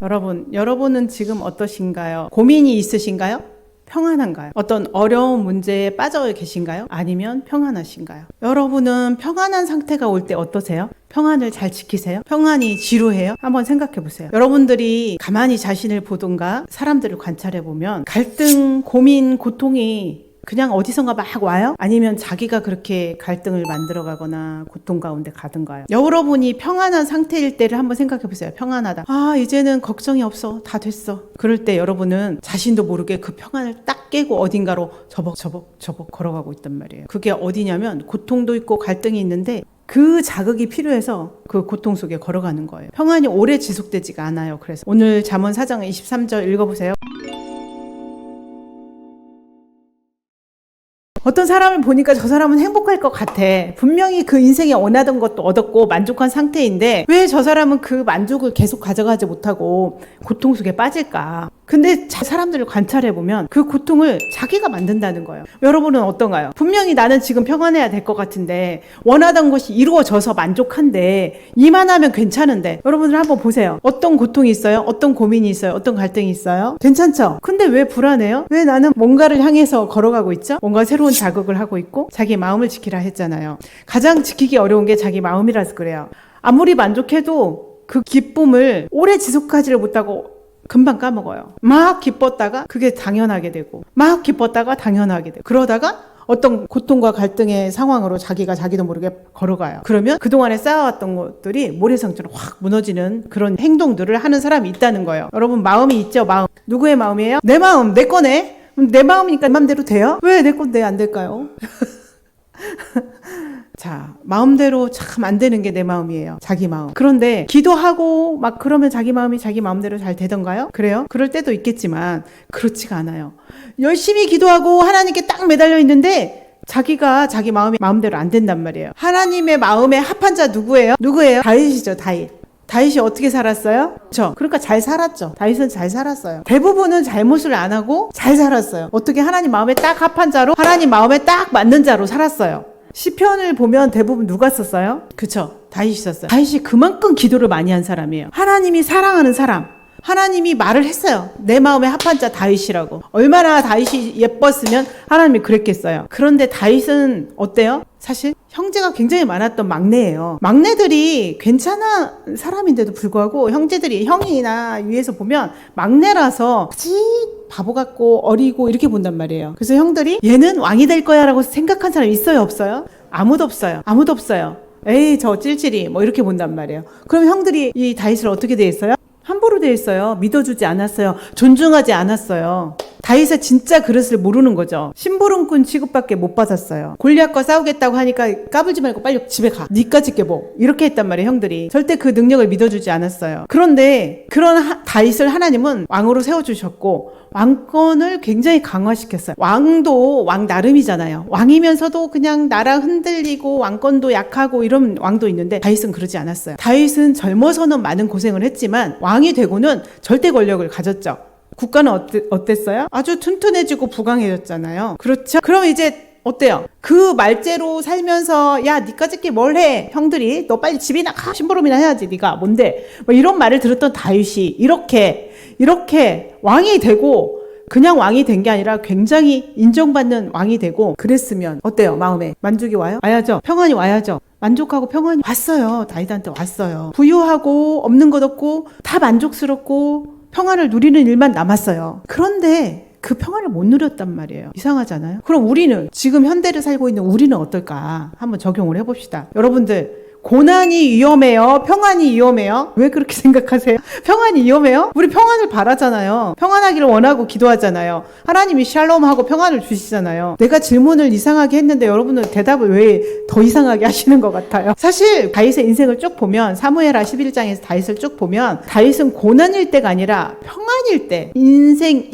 여러분은 지금 어떠신가요? 고민이 있으신가요? 평안한가요? 어떤 어려운 문제에 빠져 계신가요? 아니면 평안하신가요? 여러분은 평안한 상태가 올 때 어떠세요? 평안을 잘 지키세요? 평안이 지루해요? 한번 생각해 보세요. 여러분들이 가만히 자신을 보던가 사람들을 관찰해 보면 갈등, 고민, 고통이 그냥 어디선가 막 와요? 아니면 자기가 그렇게 갈등을 만들어 가거나 고통 가운데 가든가요? 여러분이 평안한 상태일 때를 한번 생각해 보세요. 평안하다. 이제는 걱정이 없어. 다 됐어. 그럴 때 여러분은 자신도 모르게 그 평안을 딱 깨고 어딘가로 저벅 걸어가고 있단 말이에요. 그게 어디냐면 고통도 있고 갈등이 있는데 그 자극이 필요해서 그 고통 속에 걸어가는 거예요. 평안이 오래 지속되지가 않아요. 그래서 오늘 잠언 4장 23절 읽어보세요. 어떤 사람을 보니까 저 사람은 행복할 것 같아. 분명히 그 인생에 원하던 것도 얻었고 만족한 상태인데 왜 저 사람은 그 만족을 계속 가져가지 못하고 고통 속에 빠질까? 근데 사람들을 관찰해보면 그 고통을 자기가 만든다는 거예요. 여러분은 어떤가요? 분명히 나는 지금 평안해야 될 것 같은데 원하던 것이 이루어져서 만족한데 이만하면 괜찮은데 여러분들 한번 보세요. 어떤 고통이 있어요? 어떤 고민이 있어요? 어떤 갈등이 있어요? 괜찮죠? 근데 왜 불안해요? 왜 나는 뭔가를 향해서 걸어가고 있죠? 뭔가 새로운 자극을 하고 있고 자기 마음을 지키라 했잖아요. 가장 지키기 어려운 게 자기 마음이라서 그래요. 아무리 만족해도 그 기쁨을 오래 지속하지를 못하고 금방 까먹어요. 막 기뻤다가 그게 당연하게 되고 막 기뻤다가 당연하게 되고 그러다가 어떤 고통과 갈등의 상황으로 자기가 자기도 모르게 걸어가요. 그러면 그동안에 쌓아왔던 것들이 모래성처럼 확 무너지는 그런 행동들을 하는 사람이 있다는 거예요. 여러분 마음이 있죠? 마음. 누구의 마음이에요? 내 마음, 내 거네. 내 마음이니까 맘대로 돼요? 왜 내 건데 안 될까요? 자, 마음대로 참 안 되는 게 내 마음이에요. 자기 마음. 그런데 기도하고 막 그러면 자기 마음이 자기 마음대로 잘 되던가요? 그래요? 그럴 때도 있겠지만 그렇지가 않아요. 열심히 기도하고 하나님께 딱 매달려 있는데 자기가 자기 마음이 마음대로 안 된단 말이에요. 하나님의 마음에 합한 자 누구예요? 다윗이죠, 다윗. 다윗이 어떻게 살았어요? 그렇죠. 그러니까 잘 살았죠. 다윗은 잘 살았어요. 대부분은 잘못을 안 하고 잘 살았어요. 어떻게 하나님 마음에 딱 합한 자로 하나님 마음에 딱 맞는 자로 살았어요. 시편을 보면 대부분 누가 썼어요? 그쵸. 다윗이 썼어요. 다윗이 그만큼 기도를 많이 한 사람이에요. 하나님이 사랑하는 사람. 하나님이 말을 했어요. 내 마음에 합한 자 다윗이라고. 얼마나 다윗이 예뻤으면 하나님이 그랬겠어요. 그런데 다윗은 어때요? 사실 형제가 굉장히 많았던 막내예요. 막내들이 괜찮은 사람인데도 불구하고 형제들이 형이나 위에서 보면 막내라서 바보 같고 어리고 이렇게 본단 말이에요. 그래서 형들이 얘는 왕이 될 거야 라고 생각한 사람 있어요? 없어요? 아무도 없어요. 에이 저 찔찔이 뭐 이렇게 본단 말이에요. 그럼 형들이 이 다윗을 어떻게 돼 있어요? 함부로 돼 있어요. 믿어주지 않았어요. 존중하지 않았어요. 다윗의 진짜 그릇을 모르는 거죠. 심부름꾼 취급밖에 못 받았어요. 골리앗과 싸우겠다고 하니까 까불지 말고 빨리 집에 가. 니까지 깨보. 이렇게 했단 말이에요, 형들이. 절대 그 능력을 믿어주지 않았어요. 그런데 그런 다윗을 하나님은 왕으로 세워주셨고 왕권을 굉장히 강화시켰어요. 왕도 왕 나름이잖아요. 왕이면서도 그냥 나라 흔들리고 왕권도 약하고 이런 왕도 있는데 다윗은 그러지 않았어요. 다윗은 젊어서는 많은 고생을 했지만 왕이 되고는 절대 권력을 가졌죠. 국가는 어땠어요? 아주 튼튼해지고 부강해졌잖아요. 그렇죠? 그럼 이제 어때요? 그 말재로 살면서 야 니까짓게 뭘 해? 형들이 너 빨리 집이나 가. 심부름이나 해야지 네가 뭔데? 뭐 이런 말을 들었던 다윗이 이렇게 왕이 되고 그냥 왕이 된 게 아니라 굉장히 인정받는 왕이 되고 그랬으면 어때요? 마음에 만족이 와요? 와야죠. 평안이 와야죠. 만족하고 평안이 왔어요. 다윗한테 왔어요. 부유하고 없는 것 없고 다 만족스럽고 평안을 누리는 일만 남았어요. 그런데 그 평안을 못 누렸단 말이에요. 이상하잖아요. 그럼 우리는 지금 현대를 살고 있는 우리는 어떨까? 한번 적용을 해봅시다. 여러분들 고난이 위험해요? 평안이 위험해요? 왜 그렇게 생각하세요? 평안이 위험해요? 우리 평안을 바라잖아요. 평안하기를 원하고 기도하잖아요. 하나님이 샬롬하고 평안을 주시잖아요. 내가 질문을 이상하게 했는데 여러분은 대답을 왜 더 이상하게 하시는 것 같아요? 사실 다윗의 인생을 쭉 보면 사무엘하 11장에서 다윗을 쭉 보면 다윗은 고난일 때가 아니라 평안일 때 인생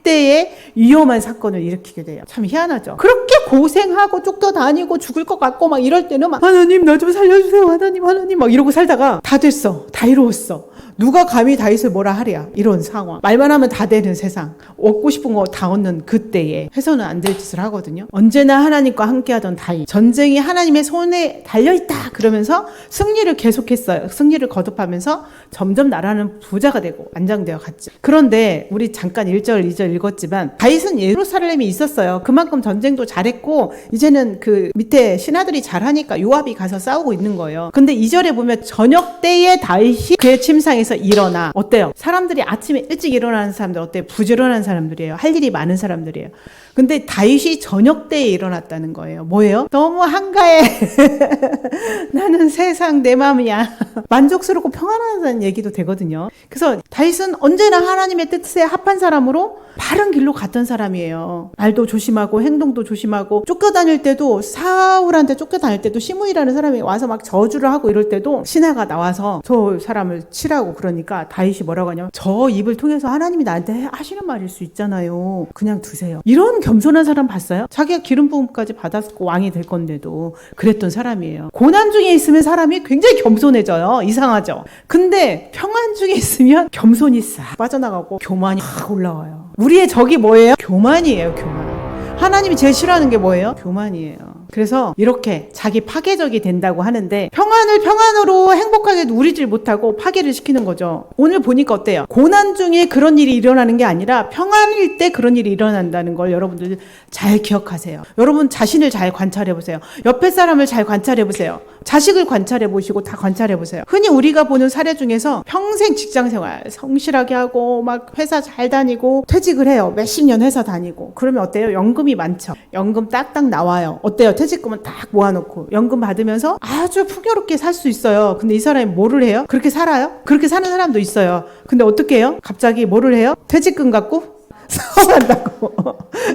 때에 위험한 사건을 일으키게 돼요. 참 희한하죠. 그렇게 고생하고 쫓겨다니고 죽을 것 같고 막 이럴 때는 막 하나님 나 좀 살려주세요. 하나님 막 이러고 살다가 다 됐어. 다 이루었어. 누가 감히 다윗을 뭐라 하랴. 이런 상황. 말만 하면 다 되는 세상. 얻고 싶은 거 다 얻는 그때에 해서는 안 될 짓을 하거든요. 언제나 하나님과 함께하던 다윗. 전쟁이 하나님의 손에 달려있다. 그러면서 승리를 계속했어요. 승리를 거듭하면서 점점 나라는 부자가 되고 안정되어 갔죠. 그런데 우리 잠깐 1절, 2절 읽었지만 다윗은 예루살렘에 있었어요. 그만큼 전쟁도 잘했고 이제는 그 밑에 신하들이 잘하니까 요압이 가서 싸우고 있는 거예요. 근데 2절에 보면 저녁 때에 다윗이 그의 침상에서 일어나. 어때요? 사람들이 아침에 일찍 일어나는 사람들 어때요? 부지런한 사람들이에요. 할 일이 많은 사람들이에요. 근데 다윗이 저녁 때에 일어났다는 거예요. 뭐예요? 너무 한가해. 나는 세상 내 마음이야. 만족스럽고 평안하다는 얘기도 되거든요. 그래서 다윗은 언제나 하나님의 뜻에 합한 사람으로 바른 길로 갔던 사람이에요. 말도 조심하고 행동도 조심하고 쫓겨다닐 때도 사울한테 쫓겨다닐 때도 시므이라는 사람이 와서 막 저주를 하고 이럴 때도 신하가 나와서 저 사람을 치라고 그러니까 다윗이 뭐라고 하냐면 저 입을 통해서 하나님이 나한테 하시는 말일 수 있잖아요. 그냥 두세요. 이런 겸손한 사람 봤어요? 자기가 기름 부음까지 받았고 왕이 될 건데도 그랬던 사람이에요. 고난 중에 있으면 사람이 굉장히 겸손해져요. 이상하죠? 근데 평안 중에 있으면 겸손이 싹 빠져나가고 교만이 확 올라와요. 우리의 적이 뭐예요? 교만이에요. 교만. 하나님이 제일 싫어하는 게 뭐예요? 교만이에요. 그래서 이렇게 자기 파괴적이 된다고 하는데 평안을 평안으로 행복하게 누리질 못하고 파괴를 시키는 거죠. 오늘 보니까 어때요? 고난 중에 그런 일이 일어나는 게 아니라 평안일 때 그런 일이 일어난다는 걸 여러분들 잘 기억하세요. 여러분 자신을 잘 관찰해 보세요. 옆에 사람을 잘 관찰해 보세요. 자식을 관찰해 보시고 다 관찰해 보세요. 흔히 우리가 보는 사례 중에서 평생 직장 생활 성실하게 하고 막 회사 잘 다니고 퇴직을 해요. 몇십 년 회사 다니고 그러면 어때요? 연금이 많죠. 연금 딱딱 나와요. 어때요? 퇴직금은 딱 모아놓고 연금 받으면서 아주 풍요롭게 살 수 있어요. 근데 이 사람이 뭐를 해요? 그렇게 살아요? 그렇게 사는 사람도 있어요. 근데 어떻게 해요? 갑자기 뭐를 해요? 퇴직금 갖고 사업한다고.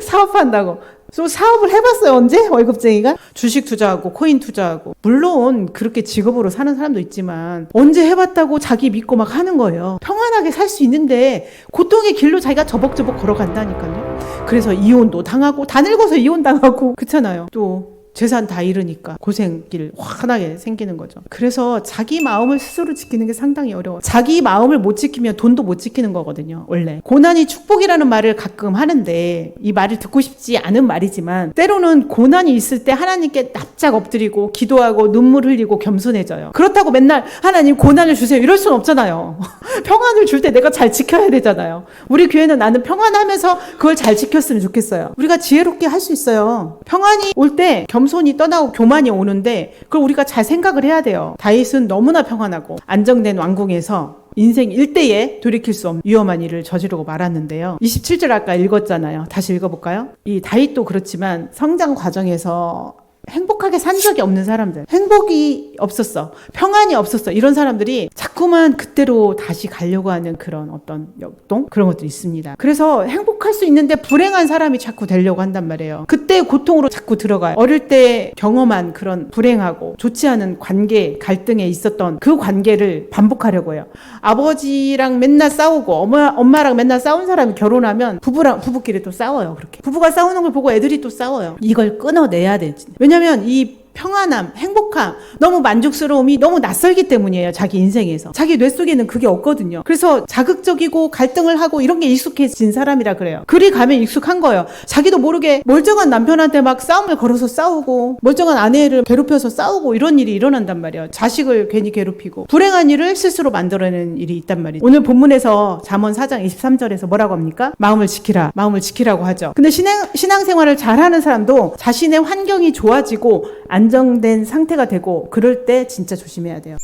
사업한다고. 좀 사업을 해봤어요. 언제? 월급쟁이가? 주식 투자하고 코인 투자하고. 물론 그렇게 직업으로 사는 사람도 있지만 언제 해봤다고 자기 믿고 막 하는 거예요. 평안하게 살 수 있는데 고통의 길로 자기가 저벅저벅 걸어간다니까요. 그래서 이혼도 당하고 다 늙어서 이혼 당하고 그렇잖아요. 또 재산 다 잃으니까 고생길 환하게 생기는 거죠. 그래서 자기 마음을 스스로 지키는 게 상당히 어려워요. 자기 마음을 못 지키면 돈도 못 지키는 거거든요. 원래 고난이 축복이라는 말을 가끔 하는데 이 말을 듣고 싶지 않은 말이지만 때로는 고난이 있을 때 하나님께 납작 엎드리고 기도하고 눈물 흘리고 겸손해져요. 그렇다고 맨날 하나님 고난을 주세요 이럴 순 없잖아요. 평안을 줄 때 내가 잘 지켜야 되잖아요. 우리 교회는 나는 평안하면서 그걸 잘 지켰으면 좋겠어요. 우리가 지혜롭게 할 수 있어요. 평안이 올 때 겸손이 떠나고 교만이 오는데 그걸 우리가 잘 생각을 해야 돼요. 다윗은 너무나 평안하고 안정된 왕궁에서 인생 일대에 돌이킬 수 없는 위험한 일을 저지르고 말았는데요. 27절 아까 읽었잖아요. 다시 읽어볼까요? 이 다윗도 그렇지만 성장 과정에서 행복하게 산 적이 없는 사람들, 행복이 없었어, 평안이 없었어, 이런 사람들이 자꾸만 그때로 다시 가려고 하는 그런 어떤 역동? 그런 것들이 있습니다. 그래서 행복할 수 있는데 불행한 사람이 자꾸 되려고 한단 말이에요. 그때 고통으로 자꾸 들어가요. 어릴 때 경험한 그런 불행하고 좋지 않은 관계, 갈등에 있었던 그 관계를 반복하려고 해요. 아버지랑 맨날 싸우고 엄마랑 맨날 싸운 사람이 결혼하면 부부끼리 또 싸워요. 그렇게 부부가 싸우는 걸 보고 애들이 또 싸워요. 이걸 끊어내야 되지. 왜냐면 이 평안함, 행복함, 너무 만족스러움이 너무 낯설기 때문이에요. 자기 인생에서. 자기 뇌 속에는 그게 없거든요. 그래서 자극적이고 갈등을 하고 이런 게 익숙해진 사람이라 그래요. 그리 가면 익숙한 거예요. 자기도 모르게 멀쩡한 남편한테 막 싸움을 걸어서 싸우고 멀쩡한 아내를 괴롭혀서 싸우고 이런 일이 일어난단 말이에요. 자식을 괜히 괴롭히고 불행한 일을 스스로 만들어내는 일이 있단 말이에요. 오늘 본문에서 잠언 4장 23절에서 뭐라고 합니까? 마음을 지키라. 마음을 지키라고 하죠. 근데 신앙생활을 잘하는 사람도 자신의 환경이 좋아지고 안정된 상태가 되고 그럴 때 진짜 조심해야 돼요.